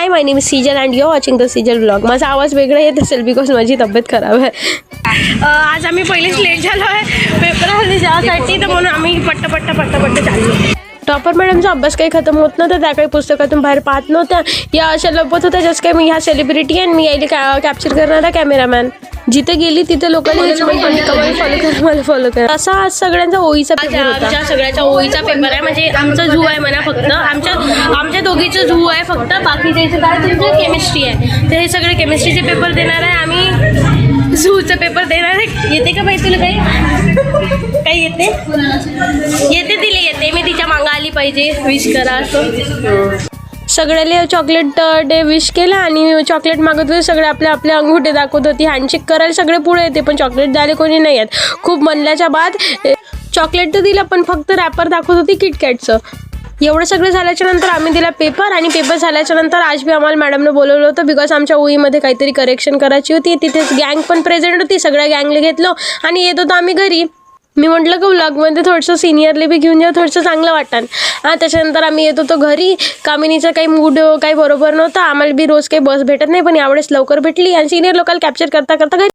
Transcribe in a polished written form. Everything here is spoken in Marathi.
High, my name is Sejal and you are watching the Sejal blog. माझा आवाज वेगळा येत असेल बिकॉज माझी तब्येत खराब आहे. आज आम्ही पहिलेच लेट झालो आहे पेपर जासाठी, तर म्हणून आम्ही पट्ट चाललो. टॉपर मॅडमचा अभ्यास काही खतम होत नव्हता, त्या काही पुस्तकातून बाहेर पाहत नव्हत्या, या अशा लपत होत्या जसं काय मी ह्या सेलिब्रिटी आहे आणि मी यायला कॅप्चर करणारा कॅमेरामॅन. जिथे गेली तिथे लोकांनी मला फॉलो करा. असा आज सगळ्यांचा ओळीचा पेपर होता. आमच्या सगळ्याचा ओळीचा पेपर आहे, म्हणजे आमचा झू आहे म्हणा फक्त, आमच्या दोघीचं झू आहे फक्त, बाकीच्या काय तुमचं केमिस्ट्री आहे. तर हे सगळे केमिस्ट्रीचे पेपर देणार आहे आम्ही, झूचा पेपर देणार आहे. येते का बाई तुला काही येते तिला येते, मी तिच्या मागं आली पाहिजे विश करा असं. सगळ्याला चॉकलेट डे विश केला आणि चॉकलेट मागत होते सगळे, आपले अंगुठे दाखवत होती. हँडशेक करायला सगळे पुढे येते पण चॉकलेट द्यायला कोणी नाही आहेत. खूप म्हणल्याच्या बाद चॉकलेट तर दिला पण फक्त रॅपर दाखवत होती किटकॅटचं. एवढं सगळं झाल्याच्या नंतर आम्ही दिला पेपर, आणि पेपर झाल्याच्या नंतर आज मी आम्हाला मॅडमनं बोलवलं होतं बिकॉज आमच्या ओळीमध्ये काहीतरी करेक्शन करायची होती. तिथेच गँग पण प्रेझेंट होती, सगळ्या गँगला घेतलं आणि येत होतो आम्ही घरी. मी म्हटलं की व्लॉगमध्ये थोडंसं सिनियरले बी घेऊन जा, थोडंसं चांगलं वाटतं. त्याच्यानंतर आम्ही येत होतो घरी. कामिनीचा काही मूड काही बरोबर नव्हता, आम्हाला बी रोज काही बस भेटत नाही पण यावेळेस लवकर भेटली आणि सिनियर लोकांना कॅप्चर करता घरी